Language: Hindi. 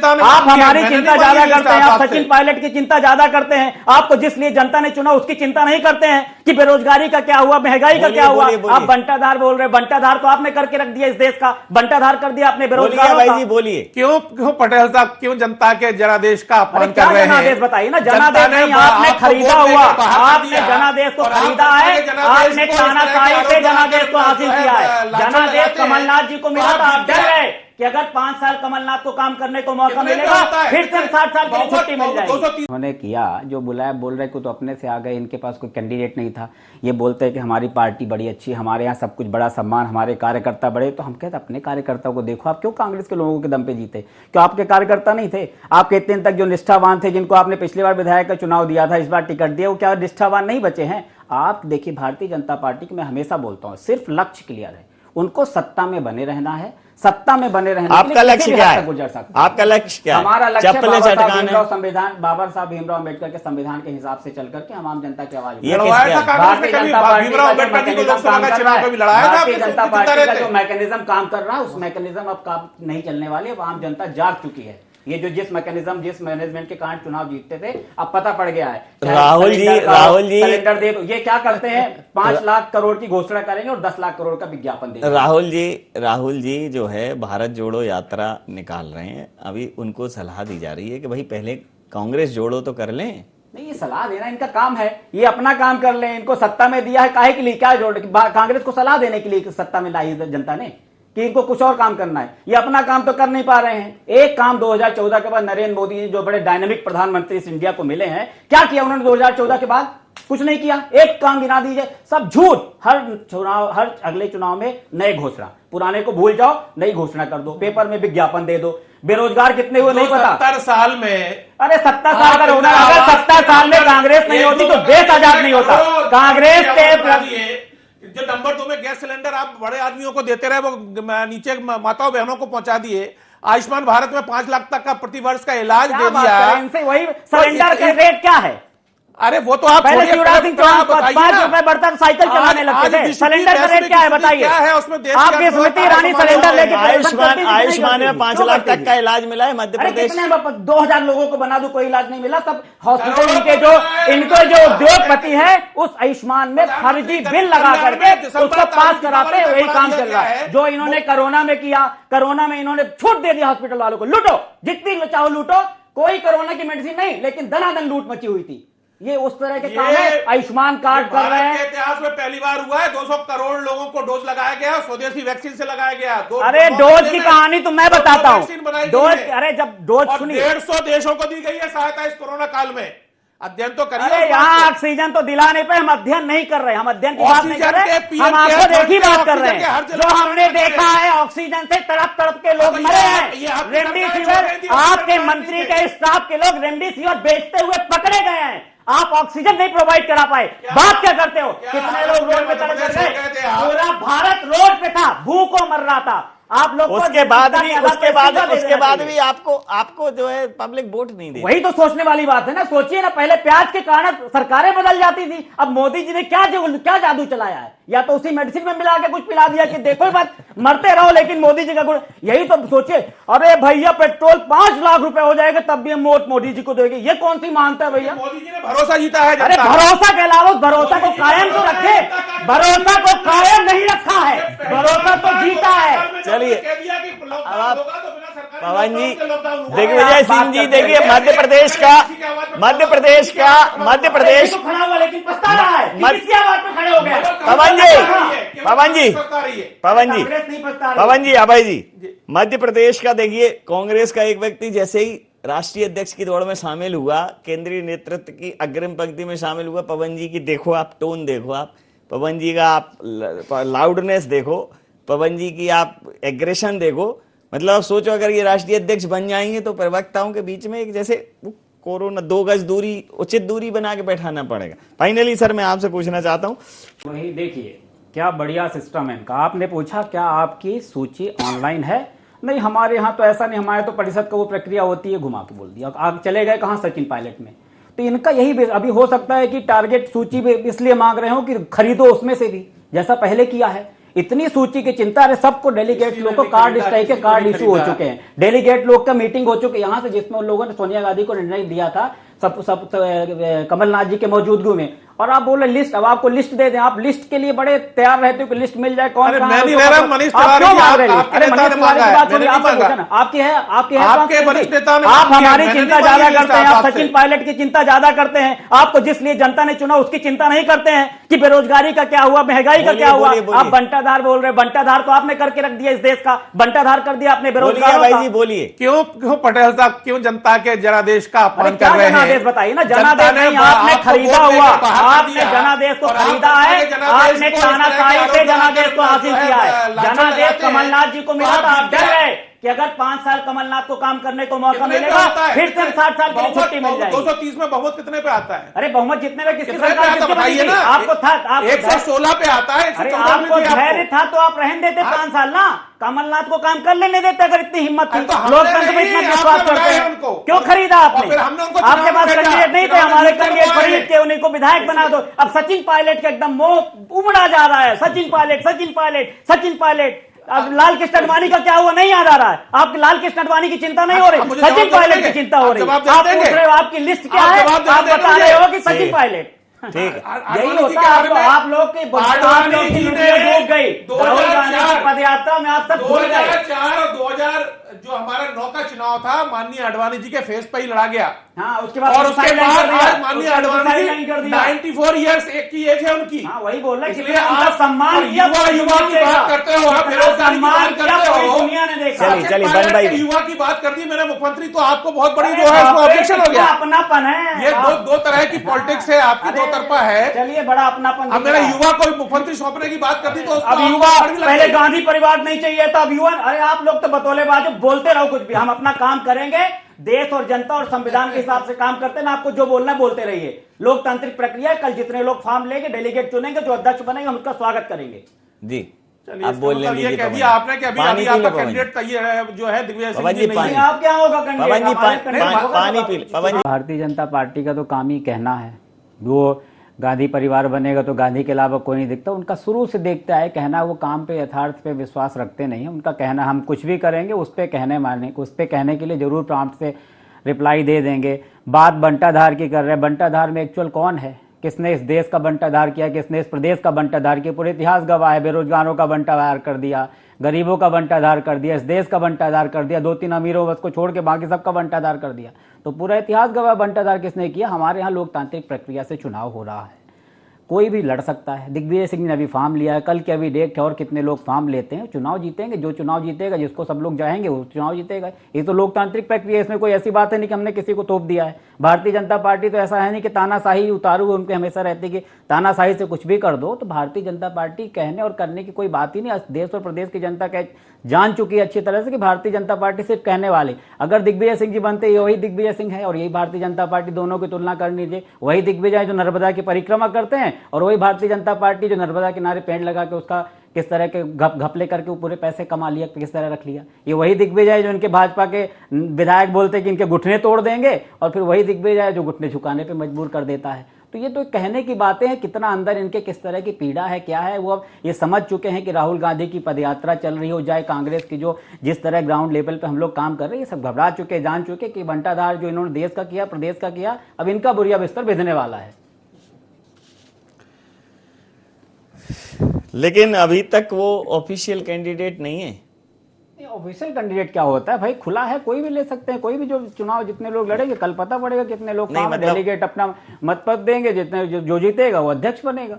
आप हमारी चिंता ज्यादा करते हैं, आप सचिन पायलट की चिंता ज्यादा करते हैं। आपको जिस लिए जनता ने चुना उसकी चिंता नहीं करते हैं कि बेरोजगारी का क्या हुआ, महंगाई का क्या हुआ। आप बंटाधार बोल रहे हैं, बंटाधार तो आपने करके रख दिया, इस देश का बंटाधार कर दिया आपने बेरोजगार का। बोलिए क्यों पटेल साहब, क्यों जनता के जनादेश का अपमान कर रहे हैं? जनादेश बताइए ना। जनादेश नहीं, आपने खरीदा हुआ, आपने जनादेश को खरीदा है, आपने तानाशाही से जनादेश को हासिल किया है। जनादेश कमलनाथ जी को मिला था, आप डर गए कि अगर 5 साल कमलनाथ को काम करने को मौका मिलेगा फिर से 60 साल की छुट्टी मिल जाएगी। उन्होंने किया जो बुलाया, बोल रहे को तो अपने से आ गए, इनके पास कोई कैंडिडेट नहीं था। ये बोलते हैं कि हमारी पार्टी बड़ी अच्छी, हमारे यहाँ सब कुछ बड़ा सम्मान, हमारे कार्यकर्ता बड़े। तो हम कहते अपने कार्यकर्ताओं को देखो, आप क्यों कांग्रेस के लोगों के दम पे जीते? क्यों आपके कार्यकर्ता नहीं थे? आपके इतने दिन तक जो निष्ठावान थे, जिनको आपने पिछली बार विधायक का चुनाव दिया था, इस बार टिकट दिया, वो क्या निष्ठावान नहीं बचे हैं? आप देखिए, भारतीय जनता पार्टी की मैं हमेशा बोलता हूँ, सिर्फ लक्ष्य क्लियर है, उनको सत्ता में बने रहना है। सत्ता में बने रहने आपका लक्ष्य क्या है? आपका लक्ष्य क्या है? हमारा लक्ष्य संविधान, बाबा साहब भीमराव अम्बेडकर के संविधान के हिसाब से चलकर के आम जनता की आवाज। भारतीय जनता पार्टी का जो मैकेनिज्म काम कर रहा है, उस मैकेनिज्म अब काम नहीं चलने वाले। अब आम जनता जाग चुकी है। ये जो जिस मैकेनिज्म, जिस मैनेजमेंट के कारण चुनाव जीतते थे, अब पता पड़ गया है। राहुल जी सिलेंडर दे दो, ये क्या करते हैं? 5 लाख करोड़ की घोषणा करेंगे और 10 लाख करोड़ का विज्ञापन देंगे। राहुल जी जो है भारत जोड़ो यात्रा निकाल रहे हैं, अभी उनको सलाह दी जा रही है कि भाई पहले कांग्रेस जोड़ो तो कर लें। नहीं, ये सलाह देना इनका काम है, ये अपना काम कर लें। इनको सत्ता में दिया है काहे के लिए? क्या जोड़ कांग्रेस को सलाह देने के लिए सत्ता में लाई जनता ने कि इनको कुछ और काम करना है? ये अपना काम तो कर नहीं पा रहे हैं। एक काम 2014 के बाद नरेंद्र मोदी जी जो बड़े डायनामिक प्रधानमंत्री इस इंडिया को मिले हैं, क्या किया उन्होंने 2014 के बाद? कुछ नहीं किया। एक काम गिना दीजिए, सब झूठ। हर अगले चुनाव में नए घोषणा, पुराने को भूल जाओ, नई घोषणा कर दो, पेपर में विज्ञापन दे दो। बेरोजगार कितने हुए नहीं पता। 70 साल में, अरे 70 साल का होना, अगर 70 साल में कांग्रेस नहीं होती तो देश आजाद नहीं होता। कांग्रेस के जो नंबर 2 में गैस सिलेंडर आप बड़े आदमियों को देते रहे, वो नीचे माताओं बहनों को पहुंचा दिए। आयुष्मान भारत में 5 लाख तक का प्रतिवर्ष का इलाज दे दिया। इनसे वही सिलेंडर का रेट क्या है? अरे वो तो आप पहले शिवराज सिंह चौहान 5 रुपए बढ़ता साइकिल चलाने लगते थे। सिलेंडर का रेट क्या है बताइए? क्या है उसमें? आपकी स्मृति ईरानी सिलेंडर लेके आयुष्मान में 5 लाख तक का इलाज मिला है मध्य प्रदेश। 2000 लोगों को बना दो, कोई इलाज नहीं मिला। सब हॉस्पिटल इनके जो उद्योगपति है, उस आयुष्मान में फर्जी बिल लगा करके उसको पास कराते, वही काम चल रहा है जो इन्होंने कोरोना में किया। कोरोना में इन्होंने छूट दे दिया हॉस्पिटल वालों को, लूटो जितनी चाहो लूटो, कोई कोरोना की मेडिसिन नहीं, लेकिन दनादन लूट मची हुई थी। ये उस तरह के काम है। आयुष्मान कार्ड कर रहे हैं। इतिहास में पहली बार हुआ है 200 करोड़ लोगों को डोज लगाया गया, स्वदेशी वैक्सीन से लगाया गया। अरे डोज की कहानी तो मैं बताता हूँ। डोज, अरे जब डोज सुनिए, 150 देशों को दी गई है सहायता इस कोरोना काल में। अध्ययन तो करिए। अरे यहाँ ऑक्सीजन तो दिलाने पे हम अध्ययन नहीं कर रहे, हम अध्ययन की बात नहीं कर रहे, हम आपको देखी बात कर रहे हैं। जो हमने देखा है, ऑक्सीजन से तड़प तड़प के लोग मरे हैं। रेमडेसिविर, आपके मंत्री के स्टाफ के लोग रेमडेसिविर बेचते हुए पकड़े गए हैं। आप ऑक्सीजन नहीं प्रोवाइड करा पाए, बात क्या करते हो? कितने लोग रोड पे तड़प गए? पूरा भारत रोड पे था, भूखों मर रहा था। आप लोग उसके बाद भी आपको जो है पब्लिक वोट नहीं दी। वही तो सोचने वाली बात है ना। सोचिए ना, पहले प्याज के कारण सरकारें बदल जाती थी, अब मोदी जी ने क्या जादू चलाया है? या तो उसी मेडिसिन में मिला के कुछ पिला दिया कि देखो बात, मरते रहो लेकिन मोदी जी का गुण। यही तो सोचिए। अरे भैया पेट्रोल 5 लाख रुपए हो जाएगा तब भी हम वोट मोदी जी को देंगे, ये कौन सी मानता है भैया? मोदी जी ने भरोसा जीता है। अरे भरोसा के अलावा भरोसा को कायम तो रखे, भरोसा को कायम नहीं रखा है, भरोसा तो जीता है। चलिए पवन जी, दिग्विजय सिंह जी, देखिए मध्य प्रदेश का खड़ा हुआ लेकिन पछता रहा है, किसकी आवाज पे खड़े हो गए? पवन जी, अभय जी, मध्य प्रदेश का देखिए कांग्रेस का एक व्यक्ति जैसे ही राष्ट्रीय अध्यक्ष की दौड़ में शामिल हुआ, केंद्रीय नेतृत्व की अग्रिम पंक्ति में शामिल हुआ, पवन जी की देखो आप टोन देखो, आप पवन जी का आप लाउडनेस देखो, पवन जी की आप एग्रेशन देखो। मतलब आप सोचो अगर ये राष्ट्रीय अध्यक्ष बन जाएंगे तो प्रवक्ताओं के बीच में एक जैसे कोरोना 2 गज दूरी, उचित दूरी बना के बैठाना पड़ेगा। फाइनली सर मैं आपसे पूछना चाहता हूँ, वही देखिए क्या बढ़िया सिस्टम है इनका। आपने पूछा क्या आपकी सूची ऑनलाइन है? नहीं, हमारे यहाँ तो ऐसा नहीं, हमारे तो परिषद का वो प्रक्रिया होती है, घुमा के बोल दिया। आप चले गए कहाँ? सचिन पायलट में। तो इनका यही अभी हो सकता है कि टारगेट सूची भी इसलिए मांग रहे हो कि खरीदो उसमें से भी, जैसा पहले किया है। इतनी सूची की चिंता है, सबको डेलीगेट लोग को कार्ड इस तरह के कार्ड इशू हो चुके हैं, डेलीगेट लोग का मीटिंग हो चुकी है यहाँ से, जिसमें उन लोगों ने सोनिया गांधी को निर्णय दिया था सब कमलनाथ जी के मौजूदगी में। और आप बोले लिस्ट, अब आपको लिस्ट दे दें, आप लिस्ट के लिए बड़े तैयार रहते हो कि लिस्ट मिल जाए कौन कहाँ। मैं नहीं रह रहा, मनीष तिवारी की आपकी है, आपके वरिष्ठ नेता ने आप हमारी चिंता ज्यादा करते हैं, आप सचिन पायलट की चिंता ज्यादा करते हैं, आपको जिस लिए जनता ने चुना उसकी चिंता नहीं करते हैं कि बेरोजगारी का क्या हुआ, महंगाई का क्या हुआ। आप बंटाधार बोल रहे हैं, बंटाधार तो आपने करके रख दिया, इस देश का बंटाधार कर दिया आपने बेरोजगार। भाई जी बोलिए, क्यों पटेल साहब, क्यों जनता के जनादेश का अपमान कर रहे हैं? जनादेश बताइए ना, जनादेश नहीं, आपने खरीदा हुआ, आपने जनादेश को खरीदा है, आपने तानाशाही से जनादेश को हासिल किया है। जनादेश कमलनाथ जी को मिला था, आप डर गए कि अगर 5 साल कमलनाथ को काम करने को मौका मिलेगा फिर से 60 साल की छुट्टी मिल जाएगी। 230 में बहुमत कितने पे आता है? अरे बहुमत जितने में किसकी कितने पे सरकार आता बताइए ना। आपको था, 116 पे आता है। अरे आपको धैर्य था तो आप रहने देते 5 साल ना, कमलनाथ को काम कर लेने देते अगर इतनी हिम्मत थी। लोकतंत्र में इतना विश्वास करते हैं, क्यों खरीदा आपने? आपके पास कैंडिडेट नहीं थे, हमारे कैंडिडेट खरीद के उन्हीं को विधायक बना दो। अब सचिन पायलट का एकदम मोह उमड़ा जा रहा है, सचिन पायलट सचिन पायलट सचिन पायलट। अब लाल कृष्ण अडवाणी का क्या हुआ नहीं याद आ रहा है, आपकी लाल कृष्ण अडवाणी की चिंता नहीं हो रही, सचिन पायलट की चिंता हो रही। आप पूछ रहे हो आपकी लिस्ट क्या है, आप बता रहे हो कि सचिन पायलट। ठीक है, यही होता है आप लोग की डूब गई पद यात्रा में, आप सब भूल गए। 2004 और 2000 जो हमारा 9 का चुनाव था, माननीय अडवाणी जी के फेस पर ही लड़ा गया। हाँ, उसके बाद और उसके बाद आज माननीय अडवाणी जी 94 ईयर्स एक की एज है उनकी। हाँ, वही बोल रहे, इसलिए आप सम्मान युवा की बात करते हो, आप बेरोजगारी की बात करते हो, दुनिया ने देखा। चलिए बन भाई, युवा की बात कर दी मेरे मुख्यमंत्री, तो आपको बहुत बड़ी जो है उसको ऑब्जेक्शन हो गया। अपनापन है, ये दो तरह की पॉलिटिक्स है आपकी, दो तरफा है। चलिए बड़ा अपनापन। अब मेरा युवा को मुख्यमंत्री सौंपने की बात कर दी तो अब युवा पहले गांधी परिवार नहीं चाहिए था, अब युवा। अरे आप लोग तो बतौलेबाज बोलते रहो कुछ भी, हम अपना काम करेंगे, देश और जनता और संविधान के हिसाब से काम करते हैं ना। आपको जो बोलना है बोलते रहिए, लोकतांत्रिक प्रक्रिया है। कल जितने लोग फॉर्म लेंगे, डेलीगेट चुनेंगे, जो अध्यक्ष बनेंगे हम उसका स्वागत करेंगे। जी अब बोलने दीजिए, कह दिया आपने कि अभी आपका कैंडिडेट जो है दिग्विजय सिंह जी नहीं है। आप क्या होगा कैंडिडेट? पानी पी ले। भारतीय जनता पार्टी का तो काम ही कहना है, वो गांधी परिवार बनेगा तो गांधी के अलावा कोई नहीं दिखता। उनका शुरू से देखता है कहना, वो काम पे यथार्थ पे विश्वास रखते नहीं है। उनका कहना हम कुछ भी करेंगे उस पर कहने के लिए जरूर प्रांत से रिप्लाई दे देंगे। बात बंटाधार की कर रहे हैं, बंटाधार में एक्चुअल कौन है, किसने इस देश का बंटाधार किया, किसने इस प्रदेश का बंटाधार किया? पूरे इतिहास गवाह है। बेरोजगारों का बंटाधार कर दिया, गरीबों का बंटाधार कर दिया, इस देश का बंटाधार कर दिया, 2-3 अमीरों बस को छोड़ के बाकी सबका बंटाधार कर दिया। तो पूरा इतिहास गवाह बंटाधार किसने किया? हमारे यहाँ लोकतांत्रिक प्रक्रिया से चुनाव हो रहा है, कोई भी लड़ सकता है। दिग्विजय सिंह ने अभी फॉर्म लिया है, कल के अभी डेट है और कितने लोग फॉर्म लेते हैं, चुनाव जीतेंगे। जो चुनाव जीतेगा, जिसको सब लोग जाएंगे वो चुनाव जीतेगा। ये तो लोकतांत्रिक प्रक्रिया, इसमें कोई ऐसी बात है नहीं कि हमने किसी को तोप दिया है। भारतीय जनता पार्टी तो ऐसा है नहीं कि तानाशाही उतारू, उनके हमेशा रहती कि तानाशाही से कुछ भी कर दो। तो भारतीय जनता पार्टी कहने और करने की कोई बात ही नहीं। देश और प्रदेश की जनता कह जान चुकी है अच्छी तरह से कि भारतीय जनता पार्टी सिर्फ कहने वाले। अगर दिग्विजय सिंह जी बनते, ये वही दिग्विजय सिंह है और यही भारतीय जनता पार्टी, दोनों की तुलना कर लीजिए। वही दिग्विजय जो नर्मदा की परिक्रमा करते हैं और वही भारतीय जनता पार्टी जो नर्मदा किनारे पेड़ लगा के उसका किस तरह के घपले करके वो पूरे पैसे कमा लिया, किस तरह रख लिया। ये वही दिग्विजय जो इनके भाजपा के विधायक बोलते कि इनके घुटने तोड़ देंगे और फिर वही दिग्विजय जो घुटने झुकाने पे मजबूर कर देता है। तो ये तो कहने की बातें हैं, कितना अंदर इनके किस तरह की पीड़ा है, क्या है, वो अब ये समझ चुके हैं कि राहुल गांधी की पदयात्रा चल रही हो जाए, कांग्रेस की जो जिस तरह ग्राउंड लेवल पे हम लोग काम कर रहे हैं, ये सब घबरा चुके, जान चुके कि बंटाधार जो इन्होंने देश का किया, प्रदेश का किया, अब इनका बुरिया बिस्तर भिजने वाला है। लेकिन अभी तक वो ऑफिशियल कैंडिडेट नहीं है। ऑफिशियल कैंडिडेट क्या होता है भाई, खुला है, कोई भी ले सकते हैं। कोई भी जो चुनाव जितने लोग लड़ेंगे, कल पता पड़ेगा कितने लोग डेलीगेट अपना मत देंगे, जितने जो जीतेगा वो अध्यक्ष बनेगा।